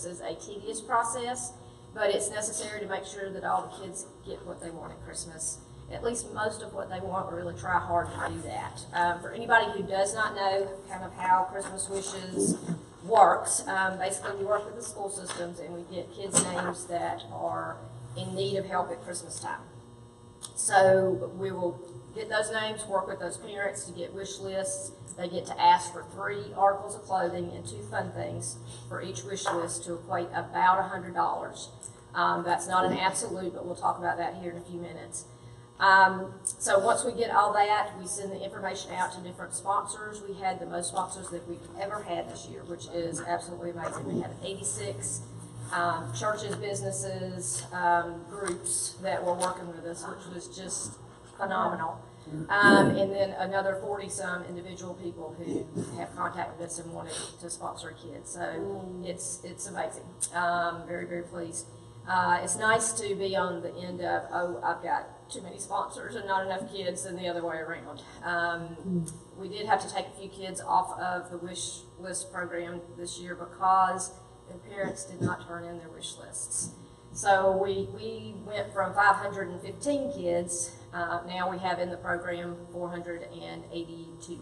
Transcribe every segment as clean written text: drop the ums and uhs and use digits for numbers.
This is a tedious process, but it's necessary to make sure that all the kids get what they want at Christmas. At least most of what they want, we really try hard to do that. For anybody who does not know kind of how Christmas Wishes works, basically we work with the school systems and we get kids' names that are in need of help at Christmas time. So we will get those names, work with those parents to get wish lists. They get to ask for 3 articles of clothing and 2 fun things for each wish list to equate about $100. That's not an absolute, but we'll talk about that here in a few minutes. So once we get all that, we send the information out to different sponsors. We had the most sponsors that we've ever had this year, which is absolutely amazing. We had 86 churches, businesses, groups that were working with us, which was just phenomenal. And then another 40-some individual people who have contacted us and wanted to sponsor a kid. So it's amazing. Very, very pleased. It's nice to be on the end of, oh, I've got too many sponsors and not enough kids, than the other way around. We did have to take a few kids off of the wish list program this year because the parents did not turn in their wish lists. So we went from 515 kids, now we have in the program 482,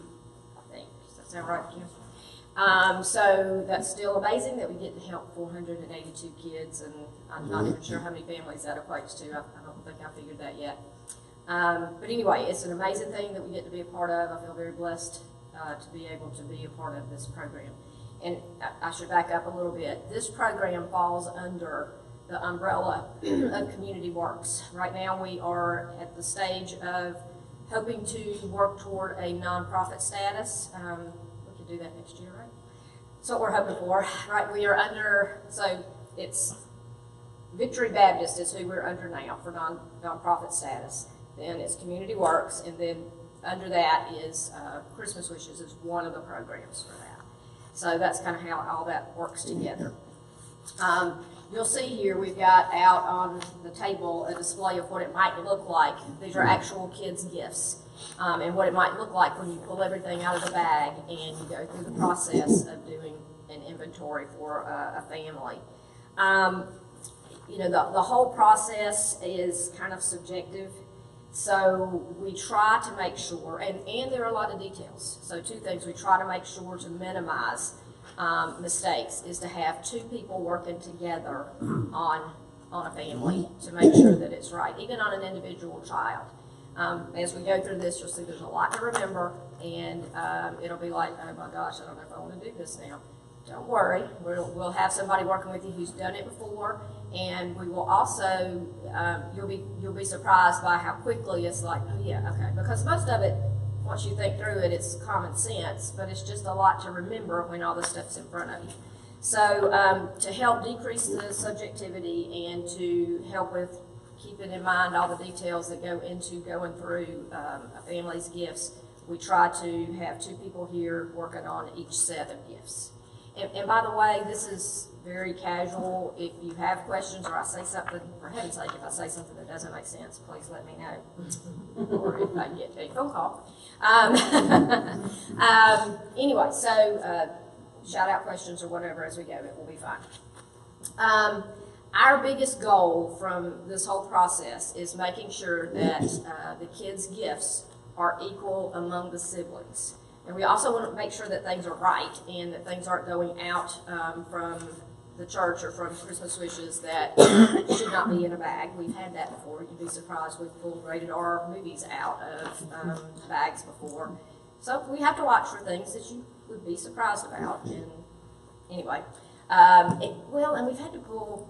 I think. Does that sound right, Kim? So that's still amazing that we get to help 482 kids, and I'm not even sure how many families that equates to. I don't think I figured that yet. But anyway, it's an amazing thing that we get to be a part of. I feel very blessed to be able to be a part of this program. And I should back up a little bit. This program falls under the umbrella of CommunityWorx. Right now we are at the stage of hoping to work toward a nonprofit status. We could do that next year, right? That's what we're hoping for, right? We are under, so it's Victory Baptist is who we're under now for nonprofit status. Then it's CommunityWorx, and then under that is Christmas Wishes is one of the programs for that. So that's kind of how all that works together. You'll see here we've got out on the table a display of what it might look like. These are actual kids' gifts, and what it might look like when you pull everything out of the bag and you go through the process of doing an inventory for a family. You know, the whole process is kind of subjective, so we try to make sure, and there are a lot of details. So 2 things, we try to make sure to minimize mistakes is to have 2 people working together on a family to make sure that it's right, even on an individual child. As we go through this, you'll see there's a lot to remember, and it'll be like, oh my gosh, I don't know if I want to do this now. Don't worry, we'll have somebody working with you who's done it before, and we will also, you'll be surprised by how quickly it's like, oh yeah, okay, because most of it, once you think through it, it's common sense, but it's just a lot to remember when all this stuff's in front of you. So to help decrease the subjectivity and to help with keeping in mind all the details that go into going through a family's gifts, we try to have 2 people here working on each set of gifts. And by the way, this is very casual. If you have questions or I say something, for heaven's sake, if I say something that doesn't make sense, please let me know. Or if I get a phone call. Anyway, so shout out questions or whatever as we go. It will be fine. Our biggest goal from this whole process is making sure that the kids' gifts are equal among the siblings. And we also want to make sure that things are right and that things aren't going out from the church or from Christmas Wishes that should not be in a bag. We've had that before. You'd be surprised. We've pulled rated R movies out of bags before. So we have to watch for things that you would be surprised about. And anyway, and we've had to pull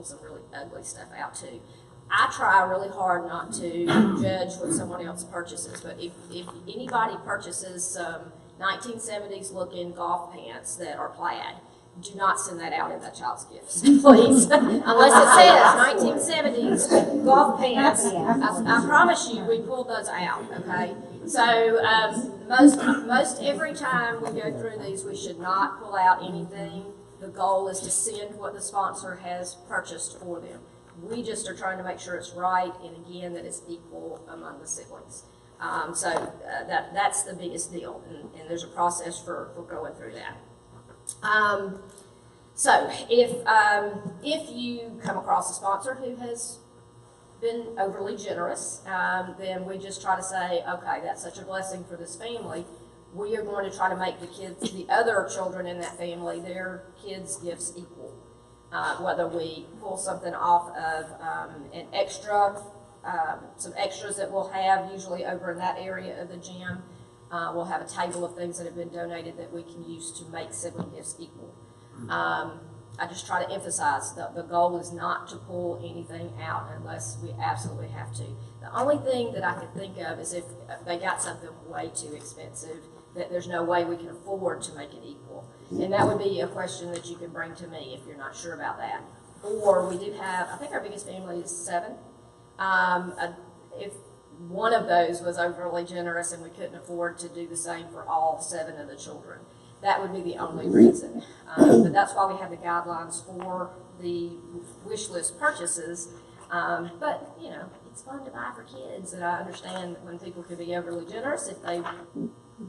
some really ugly stuff out too. I try really hard not to judge what someone else purchases, but if anybody purchases some 1970s looking golf pants that are plaid, do not send that out in that child's gifts, please. Unless it says 1970s golf pants. I promise you, we pulled those out, okay? So most every time we go through these, we should not pull out anything. The goal is to send what the sponsor has purchased for them. We just are trying to make sure it's right, and again, that it's equal among the siblings. So that's the biggest deal, and there's a process for going through that. So if you come across a sponsor who has been overly generous, then we just try to say, okay, that's such a blessing for this family. We are going to try to make the other children in that family, their kids' gifts equal. Whether we pull something off of an extra, some extras that we'll have usually over in that area of the gym. We'll have a table of things that have been donated that we can use to make sibling gifts equal. I just try to emphasize that the goal is not to pull anything out unless we absolutely have to. The only thing that I could think of is if they got something way too expensive that there's no way we can afford to make it equal. And that would be a question that you can bring to me if you're not sure about that. Or we do have, I think our biggest family is 7. If one of those was overly generous and we couldn't afford to do the same for all 7 of the children, that would be the only reason. But that's why we have the guidelines for the wish list purchases. But, you know, it's fun to buy for kids, and I understand that when people could be overly generous, if they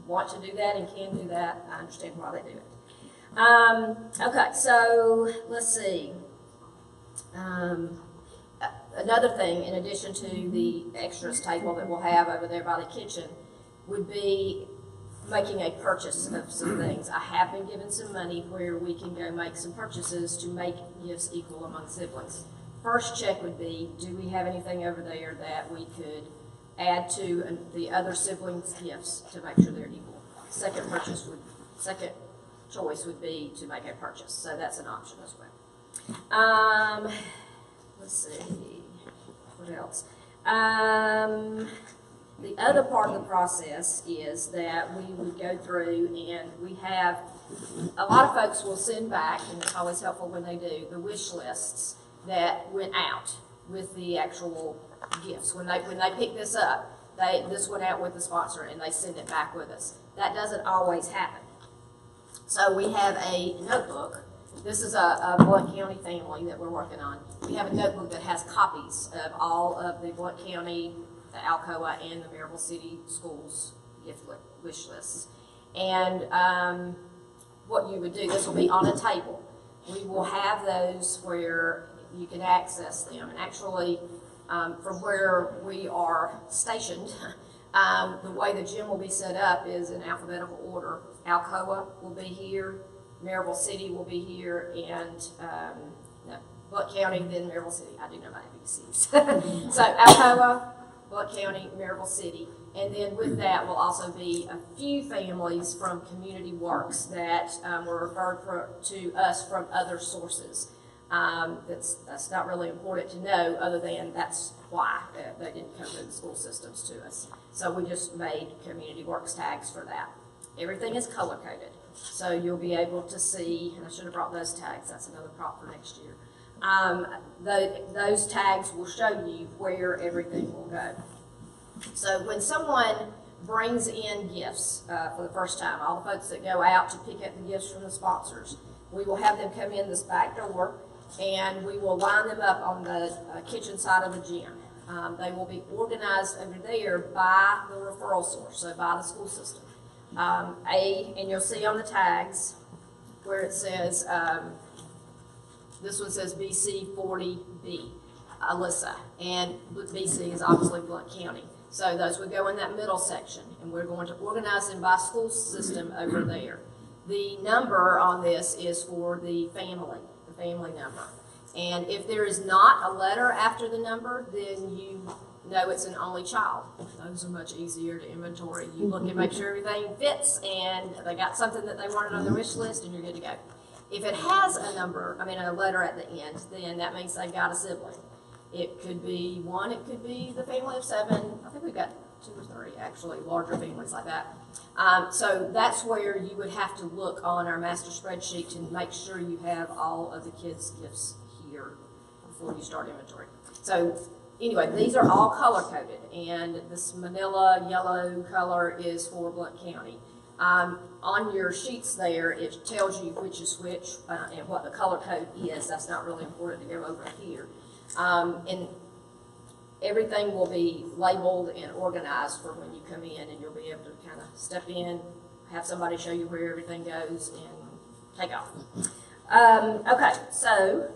want to do that and can do that, I understand why they do it. Okay, so let's see. Another thing, in addition to the extras table that we'll have over there by the kitchen, would be making a purchase of some things. I have been given some money where we can go make some purchases to make gifts equal among siblings. First check would be, do we have anything over there that we could add to the other siblings' gifts to make sure they're equal? Second choice would be to make a purchase, so that's an option as well. Let's see, what else? The other part of the process is that we would go through and we have, a lot of folks will send back, and it's always helpful when they do, the wish lists that went out with the actual gifts. When they pick this up, this went out with the sponsor and they send it back with us. That doesn't always happen. So we have a notebook. This is a Blount County family that we're working on. We have a notebook that has copies of all of the Blount County, the Alcoa, and the Maryville City Schools gift wish lists. And what you would do, this will be on a table. We will have those where you can access them. And actually, from where we are stationed, the way the gym will be set up is in alphabetical order. Alcoa will be here, Maryville City will be here, and Blount County, then Maryville City. I do know my ABCs. So Alcoa, Blount County, Maryville City, and then with that will also be a few families from CommunityWorx that were referred to us from other sources. That's not really important to know, other than that's why they didn't come through the school systems to us. So we just made CommunityWorx tags for that. Everything is color coded, so you'll be able to see, and I should have brought those tags, that's another prop for next year. Those tags will show you where everything will go. So when someone brings in gifts for the first time, all the folks that go out to pick up the gifts from the sponsors, we will have them come in this back door and we will line them up on the kitchen side of the gym. They will be organized over there by the referral source, so by the school system. And you'll see on the tags where it says, this one says BC 40B, Alyssa, and BC is obviously Blount County. So those would go in that middle section, and we're going to organize them by school system over there. The number on this is for the family number. And if there is not a letter after the number, then you know it's an only child. Those are much easier to inventory. You look and make sure everything fits, and they got something that they wanted on their wish list, and you're good to go. If it has a letter at the end, then that means they've got a sibling. It could be 1, it could be the family of 7. I think we've got 2 or 3 actually, larger families like that. So that's where you would have to look on our master spreadsheet to make sure you have all of the kids' gifts here before you start inventory. So anyway, these are all color coded, and this manila yellow color is for Blount County. On your sheets there, it tells you which is which and what the color code is. That's not really important to go over here. And everything will be labeled and organized for when you come in, and you'll be able to kind of step in, have somebody show you where everything goes, and take off. Okay, so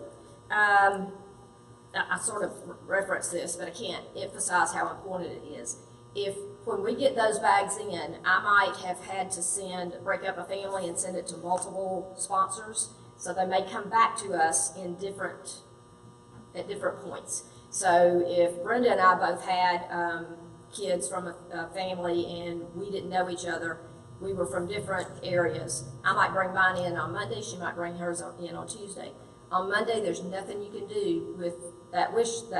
I sort of reference this, but I can't emphasize how important it is. When we get those bags in, I might have had to break up a family and send it to multiple sponsors, so they may come back to us at different points. So if Brenda and I both had kids from a family and we didn't know each other, we were from different areas, I might bring mine in on Monday, she might bring hers in on Tuesday. On Monday, there's nothing you can do with that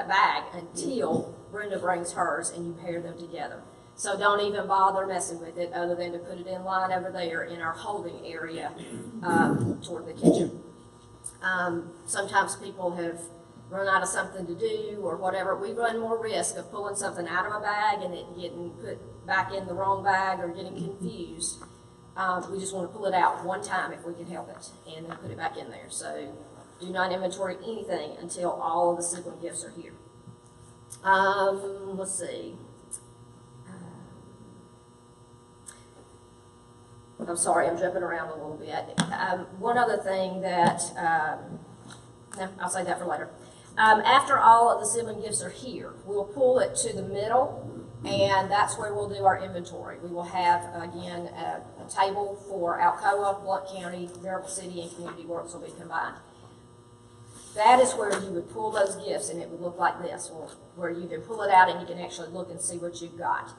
bag until Brenda brings hers and you pair them together. So don't even bother messing with it other than to put it in line over there in our holding area toward the kitchen. Sometimes people have run out of something to do or whatever. We run more risk of pulling something out of a bag and it getting put back in the wrong bag or getting confused. We just want to pull it out one time if we can help it and then put it back in there. So do not inventory anything until all of the sibling gifts are here. Let's see. I'm sorry, I'm jumping around a little bit. One other thing that, no, I'll say that for later. After all of the sibling gifts are here, we'll pull it to the middle, and that's where we'll do our inventory. We will have, again, a table for Alcoa, Blount County, Maryville City, and CommunityWorx will be combined. That is where you would pull those gifts, and it would look like this, where you can pull it out and you can actually look and see what you've got.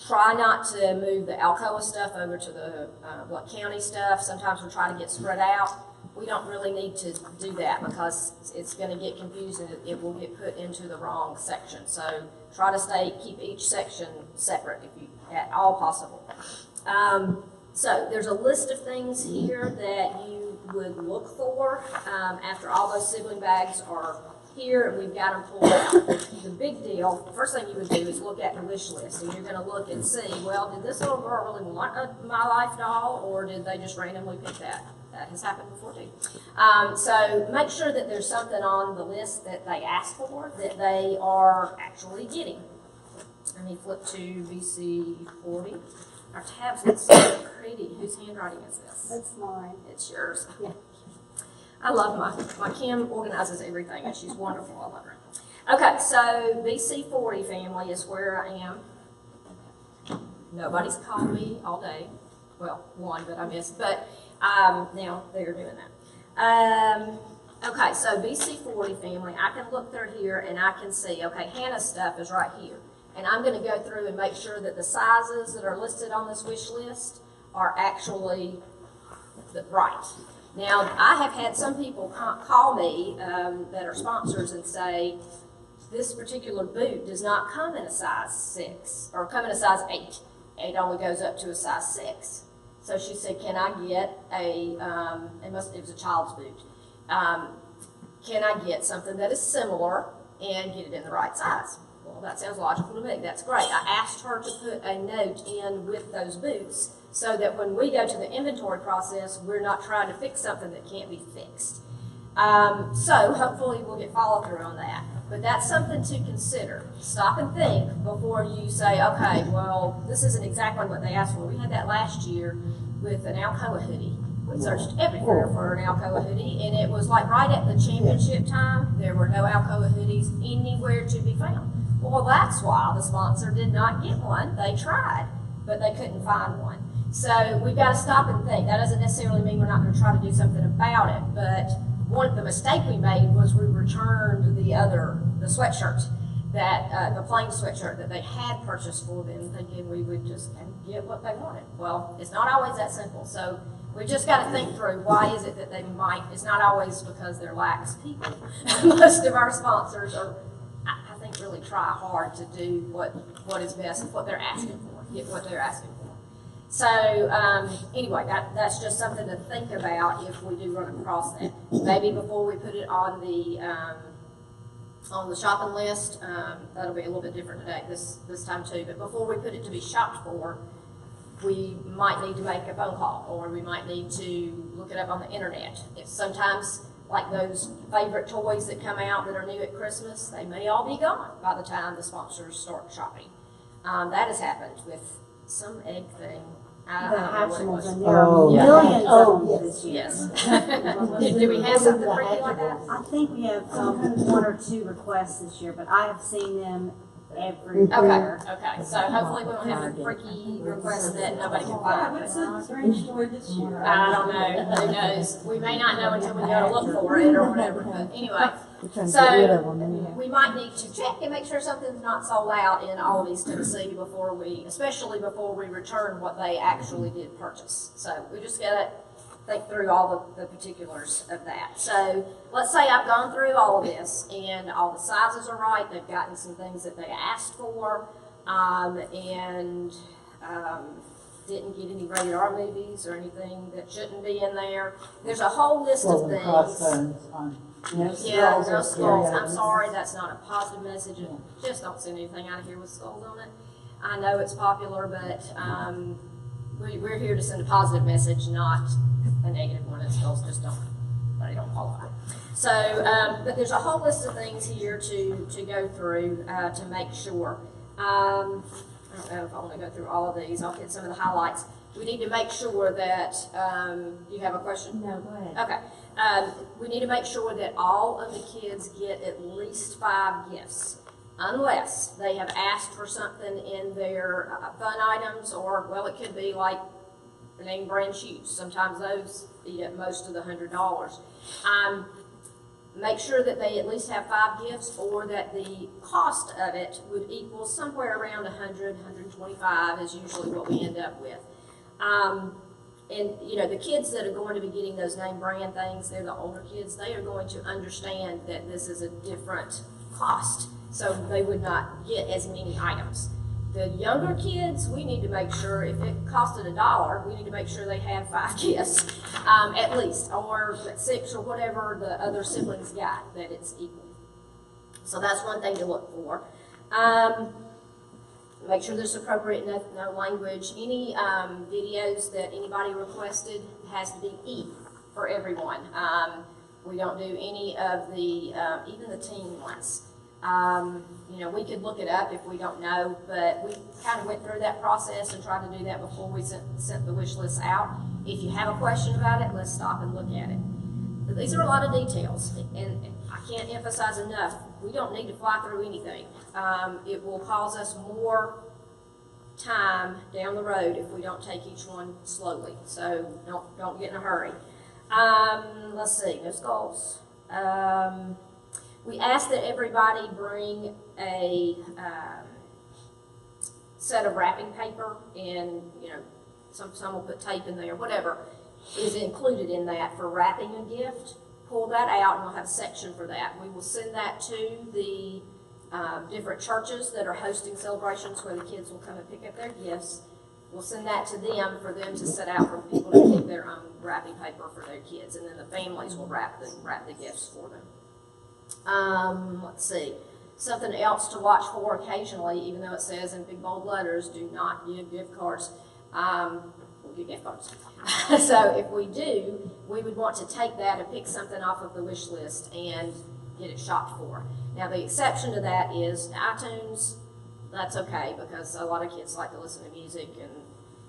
Try not to move the Alcoa stuff over to the Blount County stuff. Sometimes we're trying to get spread out. We don't really need to do that because it's going to get confused and it will get put into the wrong section. So try to keep each section separate if you at all possible. So there's a list of things here that you would look for after all those sibling bags are here and we've got them pulled out. The big deal, the first thing you would do is look at the wish list, and you're going to look and see, well, did this little girl really want a My Life doll, or did they just randomly pick that? That has happened before too. So make sure that there's something on the list that they asked for that they are actually getting. Let me flip to BC 40. Our tabs look so pretty. Whose handwriting is this? That's mine. It's yours. Yeah. I love my Kim organizes everything, and she's wonderful. I love her. Okay, so BC 40 family is where I am. Nobody's called me all day. Well, one, but I missed. But now they're doing that. Okay, so BC 40 family, I can look through here and I can see, okay, Hannah's stuff is right here. And I'm going to go through and make sure that the sizes that are listed on this wish list are actually right. Now, I have had some people call me that are sponsors and say, this particular boot does not come in a size 6 or come in a size 8. It only goes up to a size 6. So she said, can I get it was a child's boot. Can I get something that is similar and get it in the right size? Well, that sounds logical to me. That's great. I asked her to put a note in with those boots so that when we go to the inventory process, we're not trying to fix something that can't be fixed. So hopefully we'll get follow through on that. But that's something to consider. Stop and think before you say, okay, well, this isn't exactly what they asked for. We had that last year with an Alcoa hoodie. We searched everywhere for an Alcoa hoodie, and it was like right at the championship time, there were no Alcoa hoodies anywhere to be found. Well, that's why the sponsor did not get one. They tried, but they couldn't find one. So we've got to stop and think. That doesn't necessarily mean we're not going to try to do something about it, but the mistake we made was we returned the sweatshirt, the plain sweatshirt that they had purchased for them, thinking we would just get what they wanted. Well, it's not always that simple. So we just got to think through why is it that they might. It's not always because they're lax people. Most of our sponsors are, I think, really try hard to do what is best, what they're asking for, get what they're asking for. So anyway, that's just something to think about if we do run across that. Maybe before we put it on the shopping list, that'll be a little bit different today, this time too. But before we put it to be shopped for, we might need to make a phone call, or we might need to look it up on the internet. If sometimes, like those favorite toys that come out that are new at Christmas, they may all be gone by the time the sponsors start shopping. That has happened with some egg thing. I The don't know what it Hatchimals, was. and there are Oh, yeah. millions Oh, of them this year. Yes. Do we have something freaky like that? I think we have one or two requests this year, but I have seen them everywhere. Okay, so hopefully we don't have any freaky requests that nobody can find. What's the strange story this year? I don't know, who knows? We may not know until we go to look for it or whatever, but anyway. So, we might need to check and make sure something's not sold out in all of East Tennessee before we, especially before we return what they actually did purchase. So, we just gotta think through all the particulars of that. So, let's say I've gone through all of this and all the sizes are right, they've gotten some things that they asked for, and didn't get any rated R movies or anything that shouldn't be in there. There's a whole list of things. Yeah, no skulls. I'm sorry, that's not a positive message. Just don't send anything out of here with skulls on it. I know it's popular, but we're here to send a positive message, not a negative one. And skulls just they don't qualify. So, but there's a whole list of things here to go through to make sure. I don't know if I want to go through all of these. I'll hit some of the highlights. We need to make sure that, you have a question? No, go ahead. Okay. We need to make sure that all of the kids get at least 5 gifts, unless they have asked for something in their fun items, or, well, it could be like name brand shoes. Sometimes those eat up most of the $100. Make sure that they at least have 5 gifts, or that the cost of it would equal somewhere around 100, 125 is usually what we end up with. And, you know, the kids that are going to be getting those name brand things, they're the older kids, they are going to understand that this is a different cost, so they would not get as many items. The younger kids, we need to make sure, if it costed $1, we need to make sure they have 5 gifts, at least, or 6, or whatever the other siblings got, that it's equal. So that's one thing to look for. Make sure there's appropriate no language. Any videos that anybody requested has to be E for everyone. We don't do any of the, even the teen ones. You know, we could look it up if we don't know, but we kind of went through that process and tried to do that before we sent the wish list out. If you have a question about it, let's stop and look at it. But these are a lot of details, and I can't emphasize enough, we don't need to fly through anything. It will cause us more time down the road if we don't take each one slowly. So don't get in a hurry. Let's see, no skulls. We ask that everybody bring a set of wrapping paper, and you know, some will put tape in there, whatever is included in that for wrapping a gift. Pull that out, and we'll have a section for that. We will send that to the different churches that are hosting celebrations where the kids will come and pick up their gifts. We'll send that to them for them to set out for people to pick their own wrapping paper for their kids, and then the families will wrap the gifts for them. Let's see. Something else to watch for occasionally, even though it says in big bold letters, do not give gift cards. We'll give gift cards. So if we do, we would want to take that and pick something off of the wish list and get it shopped for. Now the exception to that is iTunes. That's okay, because a lot of kids like to listen to music, and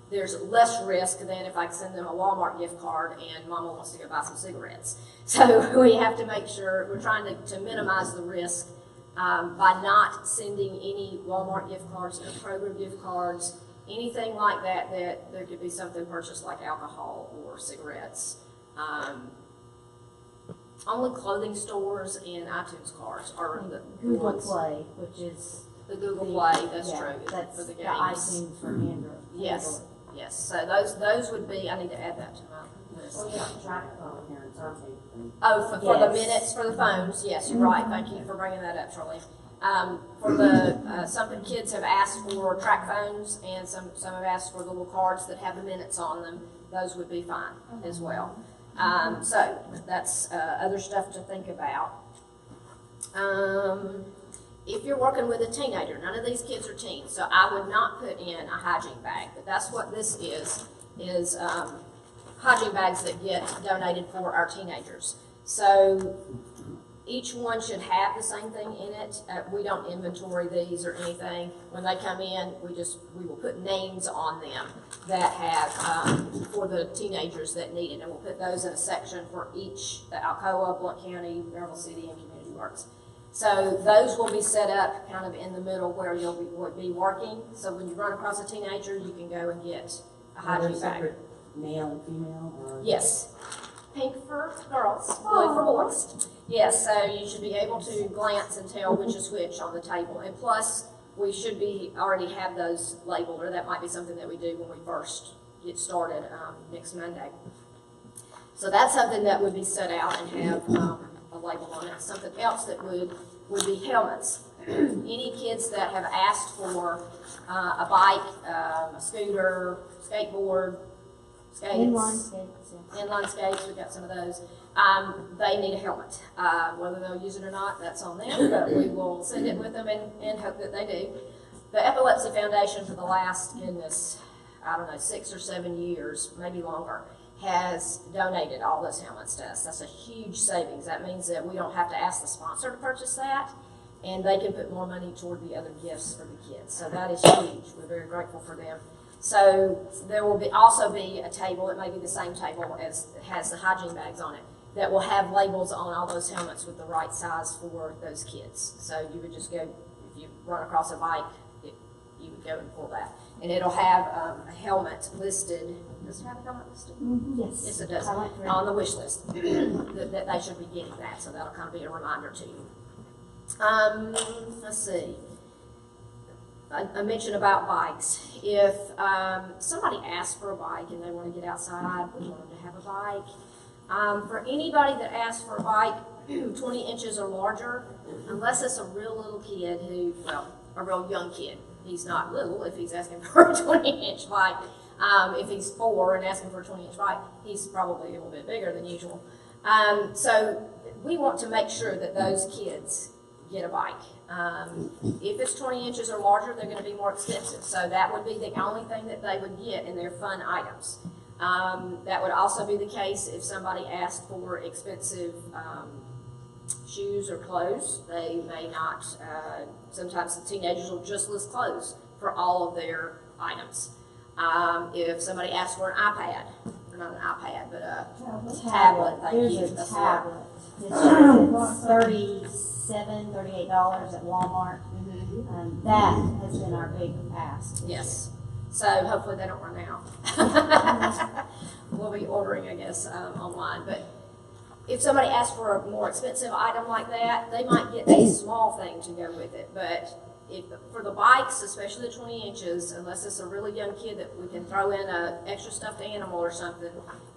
there's less risk than if I send them a Walmart gift card and Mama wants to go buy some cigarettes. So we have to make sure, we're trying to minimize the risk by not sending any Walmart gift cards, no Kroger gift cards, anything like that, that there could be something purchased like alcohol or cigarettes. Only clothing stores and iTunes cards are the Google ones. Play, which is The Google Play, that's true. That's for the the games. iTunes for Android. Yes, yes. So those would be. I need to add that to my list. Well, we have a track phone here in Turkey. Oh, for the Yes. minutes for the phones. Yes, you're right. Thank you for bringing that up, Shirley. For the some kids have asked for track phones, and some have asked for the little cards that have the minutes on them. Those would be fine as well. So that's other stuff to think about. If you're working with a teenager, none of these kids are teens, so I would not put in a hygiene bag, but that's what this is hygiene bags that get donated for our teenagers. So Each one should have the same thing in it. We don't inventory these or anything. When they come in, we will put names on them that have, for the teenagers that need it. And we'll put those in a section for each, the Alcoa, Blount County, Maryville City, and CommunityWorx. So those will be set up kind of in the middle where you'll be working. So when you run across a teenager, you can go and get a hygiene bag. Male and female, or? Yes. Pink for girls, blue for boys. Yes, so you should be able to glance and tell which is which on the table. And plus, we should be already have those labeled, or that might be something that we do when we first get started next Monday. So that's something that would be set out and have a label on it. Something else that would be helmets. Any kids that have asked for a bike, a scooter, skateboard, skates, inline skates, we've got some of those. They need a helmet. Whether they'll use it or not, that's on them, but we will send it with them and hope that they do. The Epilepsy Foundation for the last, goodness, I don't know, 6 or 7 years, maybe longer, has donated all those helmets to us. That's a huge savings. That means that we don't have to ask the sponsor to purchase that, and they can put more money toward the other gifts for the kids. So that is huge. We're very grateful for them. So there will also be a table, it may be the same table as has the hygiene bags on it, that will have labels on all those helmets with the right size for those kids. So you would just go, if you run across a bike, you would go and pull that. And it'll have a helmet listed. Does it have a helmet listed? Yes. Yes, it does. On the wish list that they should be getting that. So that'll kind of be a reminder to you. Let's see. I mentioned about bikes. If somebody asks for a bike and they want to get outside, we want them to have a bike. For anybody that asks for a bike 20 inches or larger, unless it's a real little kid who, well, a real young kid. He's not little if he's asking for a 20-inch bike. If he's 4 and asking for a 20-inch bike, he's probably a little bit bigger than usual. So we want to make sure that those kids get a bike. If it's 20 inches or larger, they're going to be more expensive. So that would be the only thing that they would get in their fun items. That would also be the case if somebody asked for expensive shoes or clothes. They may not, sometimes the teenagers will just list clothes for all of their items. If somebody asks for an iPad, or not an iPad, but a tablet, thank you. There's a tablet. It's $37, $38 at Walmart. That has been our big ask. Yes. So hopefully they don't run out. We'll be ordering, I guess, online. But if somebody asks for a more expensive item like that, they might get a small thing to go with it. But for the bikes, especially the 20 inches, unless it's a really young kid that we can throw in an extra stuffed animal or something,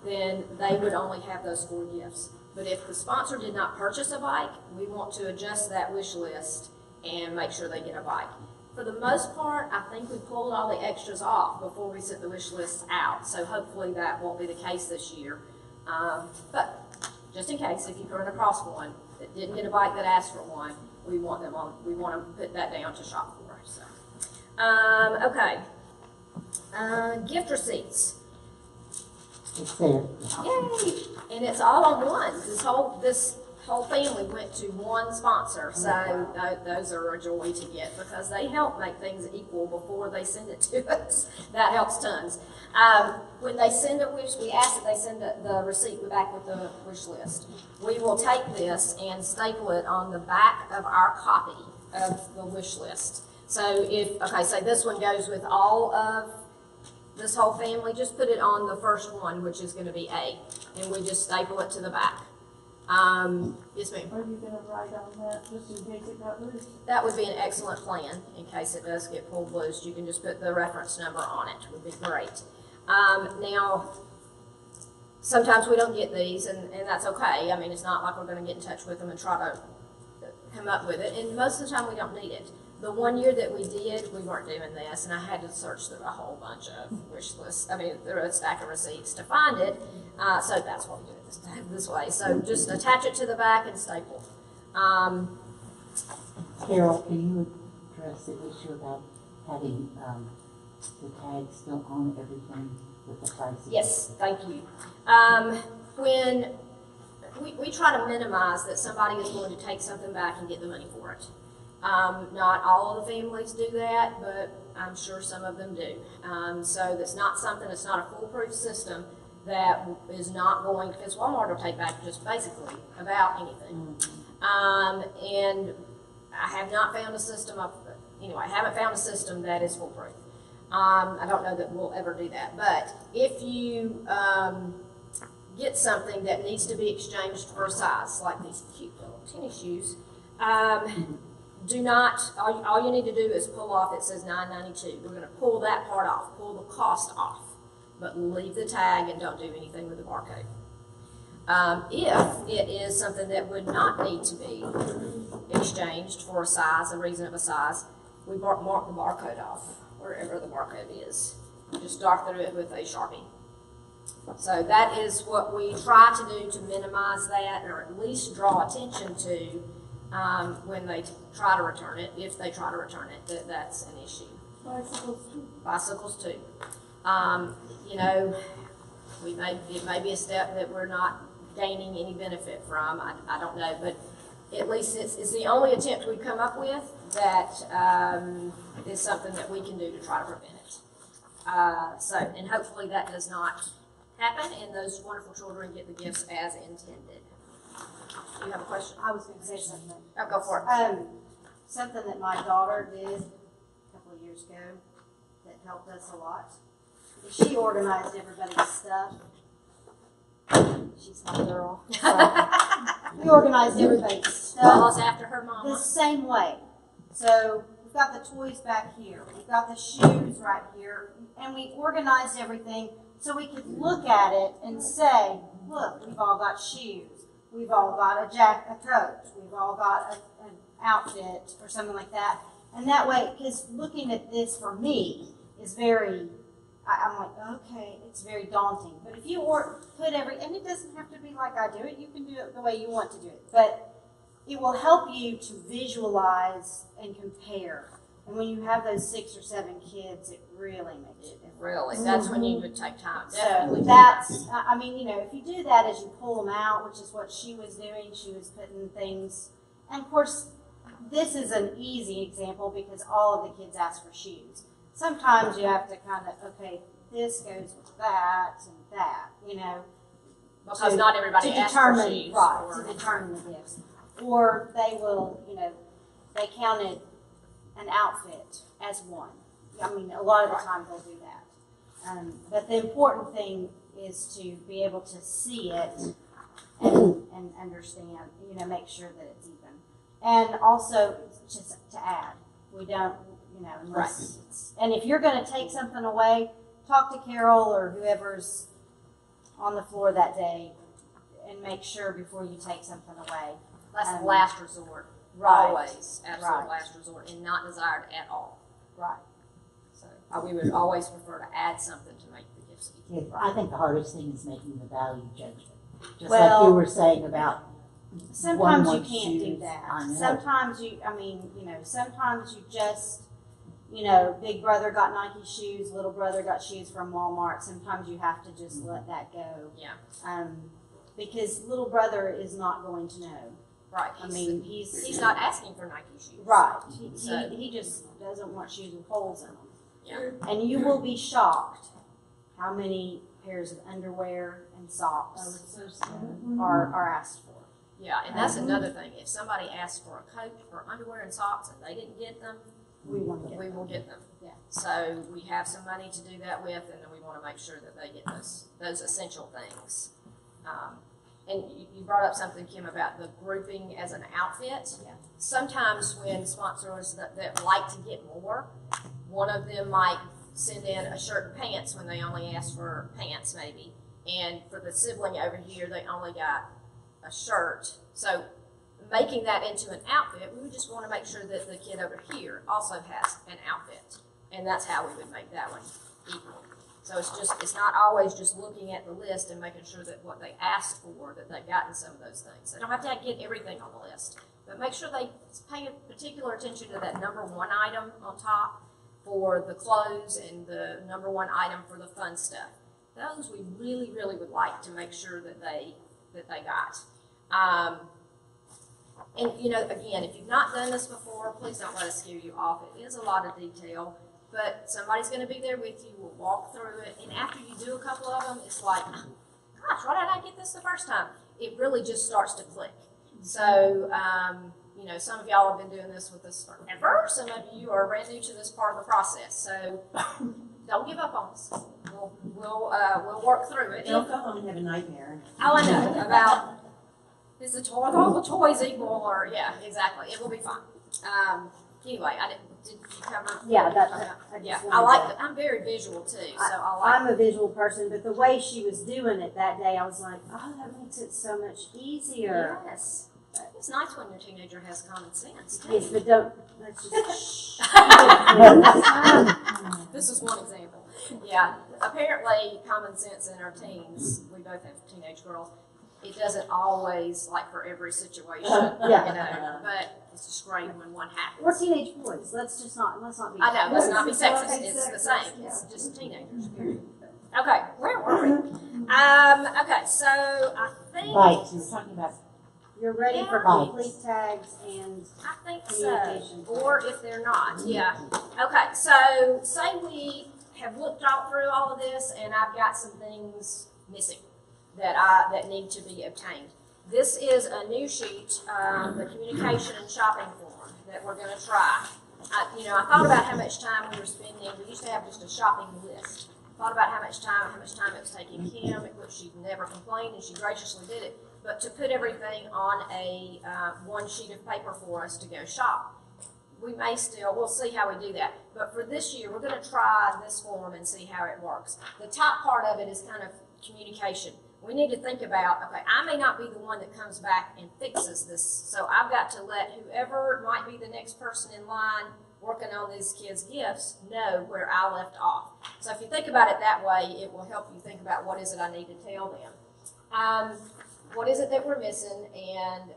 then they would only have those 4 gifts. But if the sponsor did not purchase a bike, we want to adjust that wish list and make sure they get a bike. For the most part, I think we pulled all the extras off before we sent the wish lists out. So hopefully that won't be the case this year. But just in case, if you run across one that didn't get a bike that asked for one, we want them to put that down to shop for. So, okay. Gift receipts. It's there. Yay! And it's all on one. This whole family went to one sponsor, so those are a joy to get because they help make things equal before they send it to us. That helps tons. When they send a wish, we ask that they send the receipt back with the wish list. We will take this and staple it on the back of our copy of the wish list. So say this one goes with all of this whole family, just put it on the first one, which is going to be A, and we just staple it to the back. Yes, ma'am. Are you going to write on that just in case it got loose? That would be an excellent plan in case it does get pulled loose. You can just put the reference number on it. Would be great. Now, sometimes we don't get these, and that's okay. I mean, it's not like we're going to get in touch with them and try to come up with it. And most of the time, we don't need it. The one year that we did, we weren't doing this, and I had to search through a whole bunch of wish lists. I mean, there was a stack of receipts to find it. So that's why we do it this way. So just attach it to the back and staple. Carol, can you address the issue about having the tag still on everything with the prices? Yes, thank you. When we try to minimize that somebody is going to take something back and get the money for it. Not all of the families do that, but I'm sure some of them do. So that's not something, it's not a foolproof system that is not going, because Walmart will take back just basically about anything. And I have not found a system I haven't found a system that is foolproof. I don't know that we'll ever do that, but if you get something that needs to be exchanged for a size, like these cute little tennis shoes, do not, all you need to do is pull off, it says $9.92. We're going to pull that part off, pull the cost off, but leave the tag and don't do anything with the barcode. If it is something that would not need to be exchanged for a size, a reasonable size, we mark the barcode off wherever the barcode is. Just dark through it with a Sharpie. So that is what we try to do to minimize that, or at least draw attention to when they try to return it, if they try to return it, that's an issue. Bicycles too. Bicycles too. You know, it may be a step that we're not gaining any benefit from. I don't know, but at least it's the only attempt we've come up with that is something that we can do to try to prevent it. And hopefully that does not happen, and those wonderful children get the gifts as intended. Do you have a question? I was going to say something. Oh, go for it. Something that my daughter did a couple of years ago that helped us a lot. She organized everybody's stuff. She's my girl. We organized everybody's stuff Follows after her mama. the same way. So we've got the toys back here. We've got the shoes right here. And we organized everything so we could look at it and say, look, we've all got shoes. We've all got a coat. We've all got an outfit or something like that. And that way, because looking at this for me is very, I'm like, okay, it's very daunting. But if you put and it doesn't have to be like I do it, you can do it the way you want to do it. But it will help you to visualize and compare. And when you have those 6 or 7 kids, it really makes it different. Really, that's when you would take time. So Definitely. that's, I mean, you know, if you do that as you pull them out, which is what she was doing, she was putting things, and of course, this is an easy example because all of the kids ask for shoes. Sometimes you have to kind of, okay, this goes with that and that, you know. Because not everybody asks for shoes. Right, to determine the gifts. Or they will, you know, they counted an outfit as one. I mean, a lot of the time they'll do that. But the important thing is to be able to see it and understand, you know, make sure that it's even. And also, just to add, we don't, you know, unless it's, and if you're going to take something away, talk to Carol or whoever's on the floor that day and make sure before you take something away. That's the last resort. Right. Always. Absolute last resort, and not desired at all. Right. So we would always prefer to add something to make the gifts be cute. I think the hardest thing is making the value judgment. Just Well, like you were saying about sometimes you one can't do shoes. that. I know. Sometimes sometimes you just, you know, big brother got Nike shoes, little brother got shoes from Walmart. Sometimes you have to just let that go. Yeah. Because little brother is not going to know. Right. I mean, he's not asking for Nike shoes. right. So- He just doesn't want shoes with holes in them. Yeah. And you will be shocked how many pairs of underwear and socks So sad. are asked for. Yeah, and that's another thing. If somebody asks for a coat or underwear and socks and they didn't get them, We want to we will get them. Yeah. So we have some money to do that with, and then we want to make sure that they get those essential things. And you brought up something, Kim, about the grouping as an outfit. Yeah. Sometimes when sponsors that like to get more, one of them might send in a shirt and pants when they only ask for pants maybe. And for the sibling over here, they only got a shirt. So making that into an outfit, we would just want to make sure that the kid over here also has an outfit. And that's how we would make that one equal. So it's not always just looking at the list and making sure that what they asked for, that they've gotten some of those things. They don't have to get everything on the list, but make sure they pay particular attention to that number 1 item on top for the clothes and the number 1 item for the fun stuff. Those we really, really would like to make sure that they got. And you know, again, if you've not done this before, please don't let us scare you off. It is a lot of detail, but somebody's going to be there with you. We'll walk through it, and after you do a couple of them, it's like, gosh, why didn't I get this the first time? It really just starts to click. So, you know, some of y'all have been doing this with us forever. Some of you are brand new to this part of the process. So, don't give up on us. We'll work through it. Don't go home and have a nightmare. Oh, I know about. Is the toy, all the toys equal, or yeah, exactly. It will be fine. Anyway, did you cover? Yeah, Okay. Yeah, I like. I'm very visual too, so I like. I'm a visual person, but the way she was doing it that day, I was like, oh, that makes it so much easier. Yes, it's nice when your teenager has common sense. Too. Yes, but don't. Let's just. This is one example. Yeah, apparently common sense in our teens. We both have teenage girls. It doesn't always, like for every situation, Yeah. you know, but it's just great when one happens. Or teenage boys. Let's not be. I know, let's not be sexist. Okay, It's the sexist, same. yeah. It's just teenagers. Period. Okay, where were we? Okay, so I think Right, you were talking about, You're ready for Yeah. complete tags and I think communication. so. Or if they're not, yeah. Okay, so say we have looked all through all of this, and I've got some things missing that need to be obtained. This is a new sheet, the communication and shopping form that we're going to try. I thought about how much time we were spending. We used to have just a shopping list. Thought about how much time it was taking Kim, which she never complained, and she graciously did it. But to put everything on a one sheet of paper for us to go shop, we'll see how we do that. But for this year, we're going to try this form and see how it works. The top part of it is kind of communication. We need to think about, okay, I may not be the one that comes back and fixes this, so I've got to let whoever might be the next person in line working on these kids' gifts know where I left off. So if you think about it that way, it will help you think about what is it I need to tell them. What is it that we're missing, and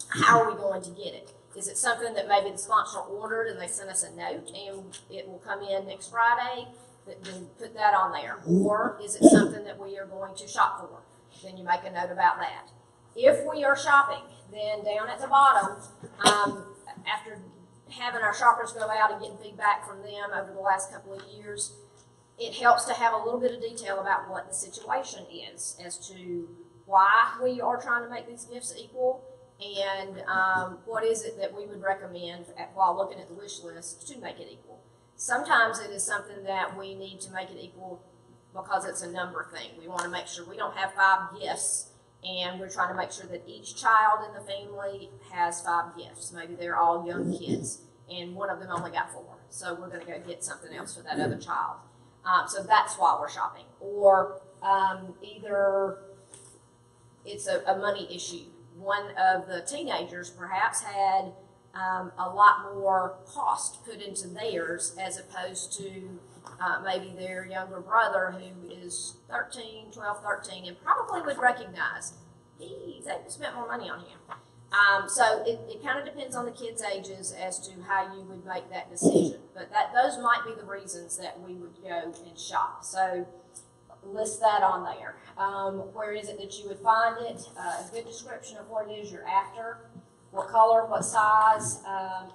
how are we going to get it? Is it something that maybe the sponsor ordered and they sent us a note and it will come in next Friday? Then put that on there. Or is it something that we are going to shop for? Then you make a note about that. If we are shopping, then down at the bottom, after having our shoppers go out and getting feedback from them over the last couple of years, it helps to have a little bit of detail about what the situation is as to why we are trying to make these gifts equal, and what is it that we would recommend while looking at the wish list to make it equal. Sometimes it is something that we need to make it equal because it's a number thing. We want to make sure we don't have 5 gifts, and we're trying to make sure that each child in the family has 5 gifts. Maybe they're all young kids, and one of them only got 4. So we're going to go get something else for that other child. So that's why we're shopping. Or either it's a money issue. One of the teenagers perhaps had a lot more cost put into theirs as opposed to maybe their younger brother who is 12, 13, and probably would recognize they spent more money on him. So it kind of depends on the kids' ages as to how you would make that decision. But those might be the reasons that we would go and shop. So list that on there. Where is it that you would find it? A good description of what it is you're after. What color, what size,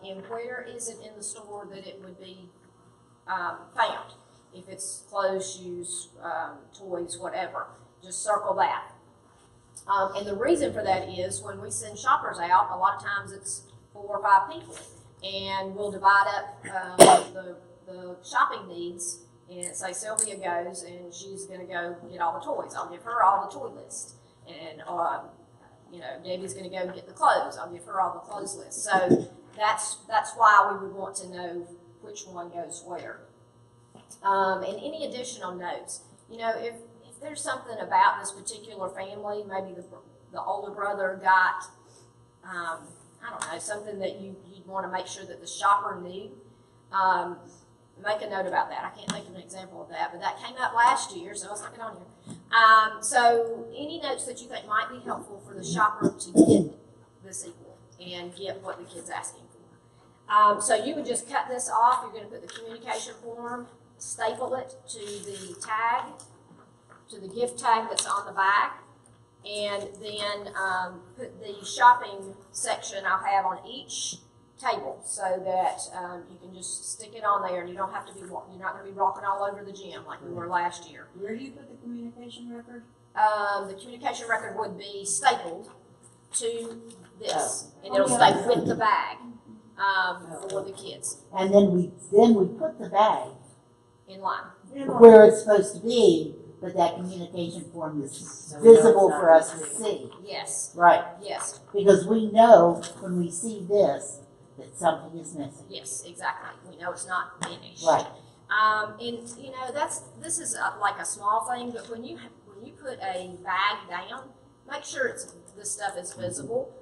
and where is it in the store that it would be found? If it's clothes, shoes, toys, whatever, just circle that. And the reason for that is when we send shoppers out, a lot of times it's 4 or 5 people, and we'll divide up the shopping needs. And say Sylvia goes and she's going to go get all the toys. I'll give her all the toy list, and Debbie's going to go get the clothes. I'll give her all the clothes list. So that's why we would want to know which one goes where. And any additional notes. If there's something about this particular family, maybe the older brother got, I don't know, something that you'd want to make sure that the shopper knew. Make a note about that. I can't think of an example of that, but that came up last year, so I was looking on here. So any notes that you think might be helpful for the shopper to get this equal and get what the kid's asking for. So you would just cut this off. You're going to put the communication form, staple it to the tag, to the gift tag that's on the back, and then put the shopping section I'll have on each table so that you can just stick it on there and you don't have to be, you're not going to be walking all over the gym like we were last year. Where do you put the communication record? The communication record would be stapled to this, and it'll stay with the bag for the kids And then we put the bag in line. where it's supposed to be, but that communication form is visible for us to see. Yes, Right, yes, because we know when we see this that something is missing. yes, exactly. We know it's not finished. Right. And you know this is like a small thing, but when you put a bag down, make sure this stuff is visible.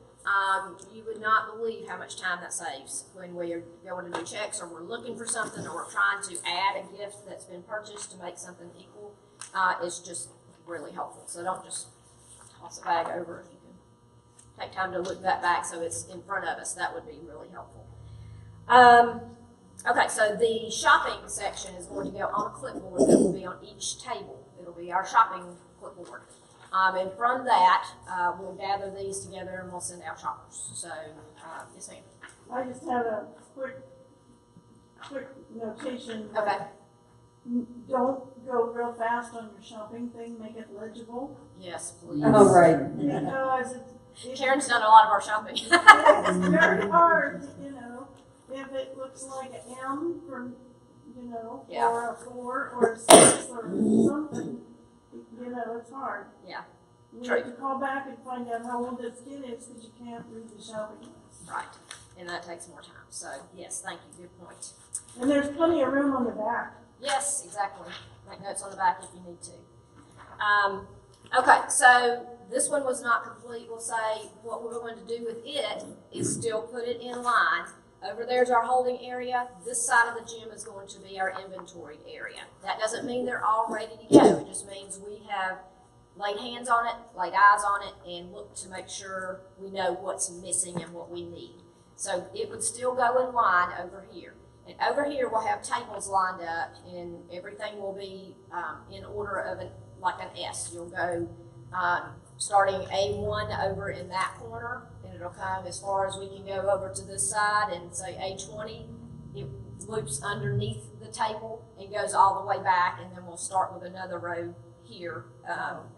You would not believe how much time that saves when we're going to do checks or we're looking for something or we're trying to add a gift that's been purchased to make something equal. It's just really helpful. So don't just toss a bag over. If you can take time to look that back so it's in front of us, that would be really helpful. Okay, so the shopping section is going to go on a clipboard that will be on each table. It'll be our shopping clipboard. And from that, we'll gather these together and we'll send out shoppers. So, yes, ma'am. I just have a quick notation. Okay. Don't go real fast on your shopping thing, make it legible. Yes, please. Oh, right. Because it's Karen's done a lot of our shopping. it's very hard, if it looks like an M for, Yeah. or a 4 or a 6 or something, it's hard. Yeah. You True. have to call back and find out how old this kid is because you can't read the shopping list. Right. And that takes more time. So, yes, thank you. Good point. And there's plenty of room on the back. Yes, exactly. Make notes on the back if you need to. Okay, so this one was not complete. We'll say what we're going to do with it is still put it in line. Over there's our holding area. This side of the gym is going to be our inventory area. That doesn't mean they're all ready to go. It just means we have laid hands on it, laid eyes on it, and looked to make sure we know what's missing and what we need. So it would still go in line over here. And over here we'll have tables lined up and everything will be in order of like an S. You'll go starting A1 over in that corner, and it'll come as far as we can go over to this side and say A20. It loops underneath the table and goes all the way back, and then we'll start with another row here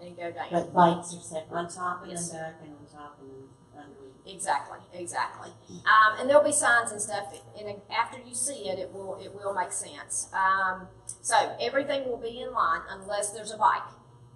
and go down. But bikes are separate. On top and Yes. then back and on top and then underneath. Exactly. And there'll be signs and stuff, and after you see it, it will make sense. So everything will be in line unless there's a bike.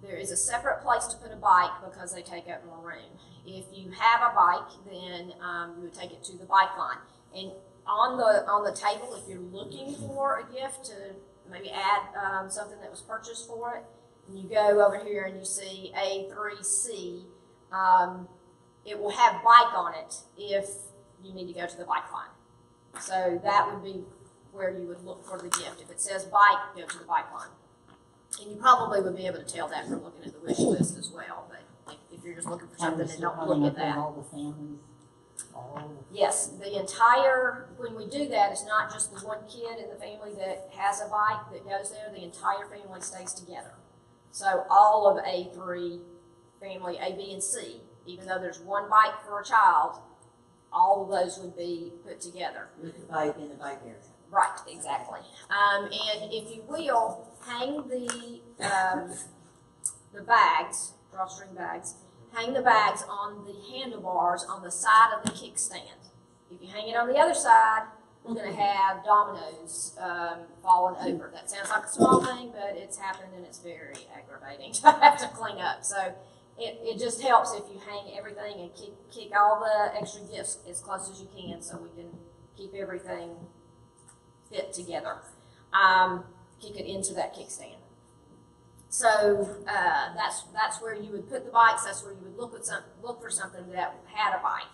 There is a separate place to put a bike because they take up more room. If you have a bike, then you would take it to the bike line. And on the table, if you're looking for a gift to maybe add something that was purchased for it, and you go over here and you see A3C, it will have bike on it if you need to go to the bike line. So that would be where you would look for the gift. If it says bike, go to the bike line. And you probably would be able to tell that from looking at the wish list as well. But if you're just looking for something and don't look at that. All the families. Yes, the entire, when we do that, it's not just the one kid in the family that has a bike that goes there. The entire family stays together. So all of A3 family, A, B, and C, even though there's one bike for a child, all of those would be put together. With the bike in the bike area. Right, exactly. And if you will, hang the bags, drawstring bags, hang the bags on the handlebars on the side of the kickstand. If you hang it on the other side, we're going to have dominoes falling over. That sounds like a small thing, but it's happened and it's very aggravating to have to clean up. So it just helps if you hang everything and kick all the extra gifts as close as you can so we can keep everything fit together. Kick it into that kickstand. So that's where you would put the bikes. That's where you would look for something that had a bike.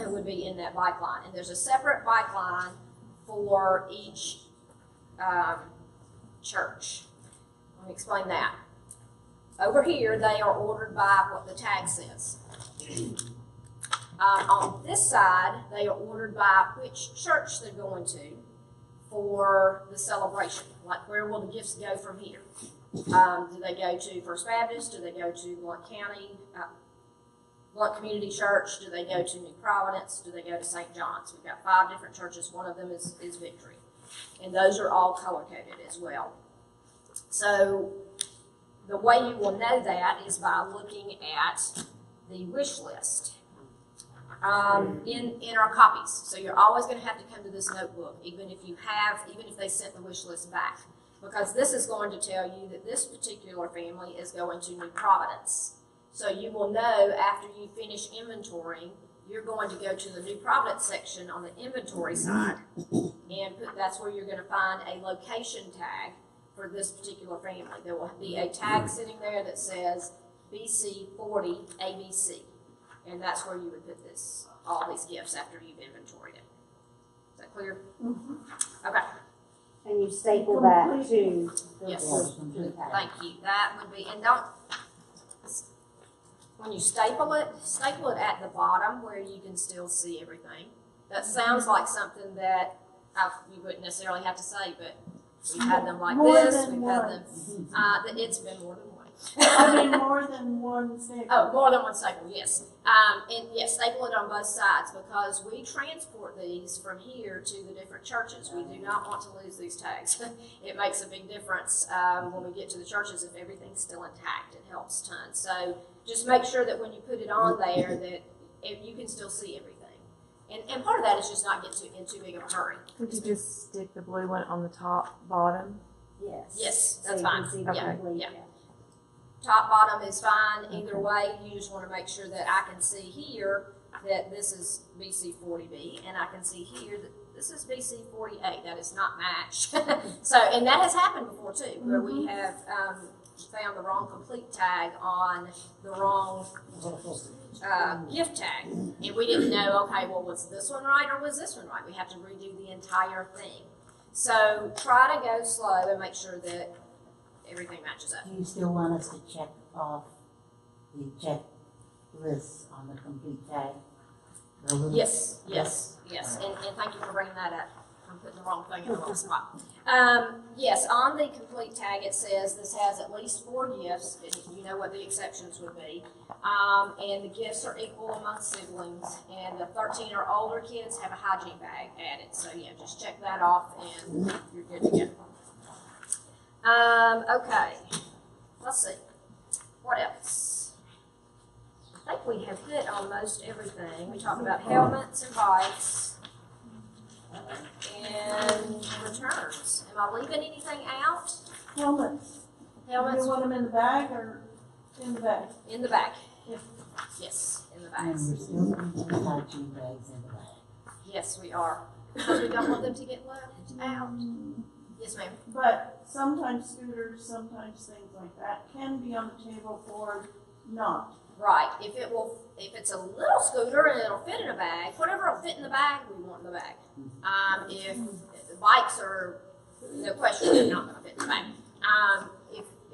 Would be in that bike line, and there's a separate bike line for each church. Let me explain that. Over here, they are ordered by what the tag says. On this side, they are ordered by which church they're going to for the celebration. Like, where will the gifts go from here? Do they go to First Baptist? Do they go to Blount County, Blount Community Church? Do they go to New Providence? Do they go to St. John's? We've got 5 different churches. One of them is Victory. And those are all color-coded as well. So the way you will know that is by looking at the wish list in our copies. So you're always going to have to come to this notebook, even if they sent the wish list back, because this is going to tell you that this particular family is going to New Providence. So you will know after you finish inventorying, you're going to go to the New Providence section on the inventory side, and that's where you're going to find a location tag for this particular family. There will be a tag sitting there that says BC 40 ABC, and that's where you would put all these gifts after you've inventoried it. Is that clear? Mm-hmm. Okay. And you staple that to the Yes. tag. Thank you. That would be, and when you staple it at the bottom where you can still see everything. That sounds like something that you wouldn't necessarily have to say, but we've had them like More this. than We've had them. It's been more than one. I mean, more than one staple. Oh, more than one staple, yes. And yes, staple it on both sides, because we transport these from here to the different churches. We do not want to lose these tags. It makes a big difference when we get to the churches if everything's still intact. It helps tons. So just make sure that when you put it on there that you can still see everything. And part of that is just not get in too big of a hurry. Could you just stick the blue one on the top bottom? Yes. Yes, So that's you can fine. see the Yeah, complete, yeah. Top, bottom is fine. Either way, you just want to make sure that I can see here that this is BC 40B, and I can see here that this is BC 48. That is not matched. So, and that has happened before too, where we have found the wrong complete tag on the wrong gift tag, and we didn't know, okay, well, was this one right or was this one right? We have to redo the entire thing. So try to go slow and make sure that everything matches up. Do you still want us to check off the checklist on the complete tag? Yes. And thank you for bringing that up. I'm putting the wrong thing in the wrong spot. Yes, on the complete tag it says this has at least 4 gifts, and you know what the exceptions would be. And the gifts are equal among siblings, and the 13 or older kids have a hygiene bag added. So yeah, just check that off and you're good to go. Okay, let's see. What else? I think we have hit on most everything. We talked about helmets and bikes and returns. Am I leaving anything out? Helmets. Do Helmets you want them in the bag or in the bag? in the back. Yeah. Yes, in the And bags. we're still going to put hygiene bags in the bag. Yes, we are. Because we don't want them to get left out. Yes, ma'am. But sometimes scooters, sometimes things like that can be on the table or not. Right. If it's a little scooter and it'll fit in a bag, whatever will fit in the bag, we want in the bag. If the bikes are, no question, they're not going to fit in the bag.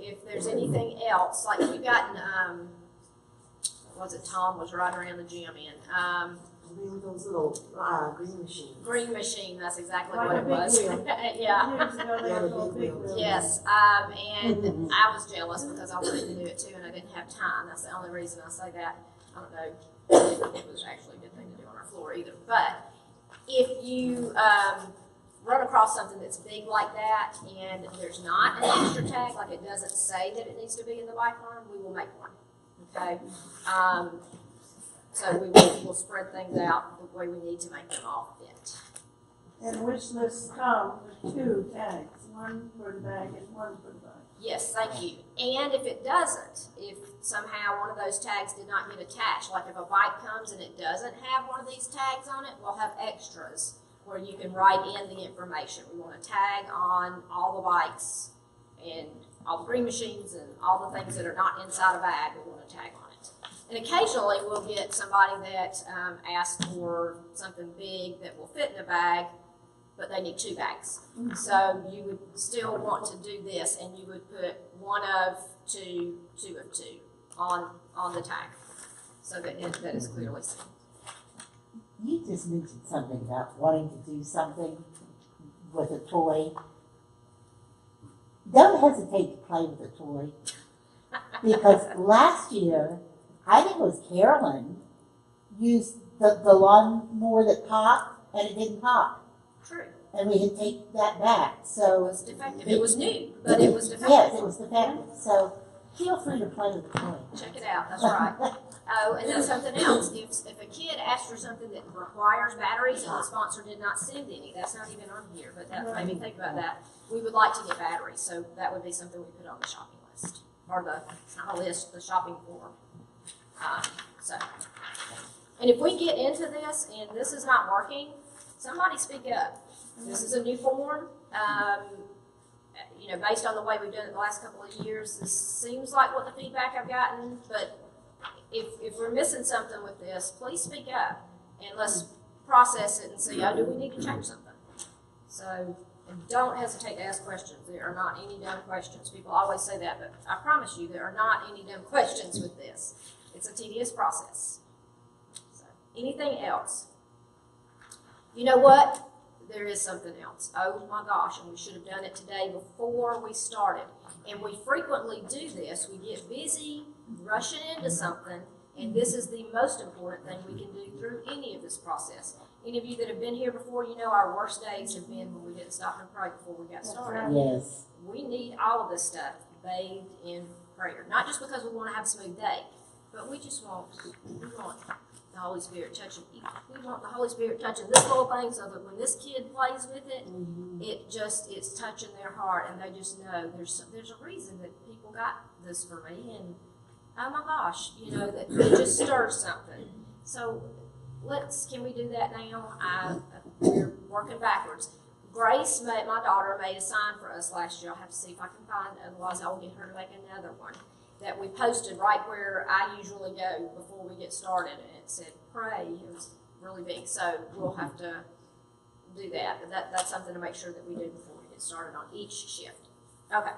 If there's anything else, like we've gotten, Tom was right around the gym in. Those little green machines. Green machine, that's exactly Like what a it big was. wheel. Yeah. Years ago, they Yeah, were the called big big wheels. wheels. Yes, and I was jealous because I wanted to do it too, and I didn't have time. That's the only reason I say that. I don't know if it was actually a good thing to do on our floor either. But if you run across something that's big like that and there's not an extra tag, like it doesn't say that it needs to be in the bike arm, we will make one. Okay. So we'll spread things out the way we need to make them all fit. And wish lists come with 2 tags, one for the bag and one for the bag. Yes, thank you. And if it doesn't, if somehow one of those tags did not get attached, like if a bike comes and it doesn't have one of these tags on it, we'll have extras where you can write in the information. We want a tag on all the bikes and all the green machines and all the things that are not inside a bag, we want a tag on it. And occasionally we'll get somebody that asks for something big that will fit in a bag, but they need 2 bags. So you would still want to do this, and you would put 1 of 2, 2 of 2 on the tag, so that that is clearly seen. You just mentioned something about wanting to do something with a toy. don't hesitate to play with a toy. Because last year, I think it was Carolyn, used the lawnmower that popped, and it didn't pop. True. And we had to take that back, It so. was defective. It was new, but it was defective. Yes, it was defective, so feel free to play with the toy. Check it out, that's right. Oh, and then something else, if a kid asks for something that requires batteries and the sponsor did not send any, that's not even on here, but that made me think about that. We would like to get batteries, so that would be something we put on the shopping list, or it's not a list, the shopping form. So, and if we get into this and this is not working, somebody speak up. This is a new form. Based on the way we've done it the last couple of years, this seems like what the feedback I've gotten, but if we're missing something with this, please speak up and let's process it and see, do we need to change something? So, and don't hesitate to ask questions. There are not any dumb questions. People always say that, but I promise you there are not any dumb questions with this. It's a tedious process. So, anything else? You know what? There is something else. Oh my gosh, and we should have done it today before we started. And we frequently do this. We get busy rushing into something, and this is the most important thing we can do through any of this process. Any of you that have been here before, you know our worst days have been when we didn't stop and pray before we got started. Yes. We need all of this stuff bathed in prayer. Not just because we want to have a smooth day, but we want the Holy Spirit touching. We want the Holy Spirit touching this little thing so that when this kid plays with it, it's touching their heart, and they just know there's a reason that people got this for me, and oh my gosh, that it just stirs something. So can we do that now? We're working backwards. Grace, my daughter, made a sign for us last year. I'll have to see if I can find it, otherwise I will get her to make another one that we posted right where I usually go before we get started, and it said pray. It was really big, so we'll have to do that. But that's something to make sure that we do before we get started on each shift. Okay.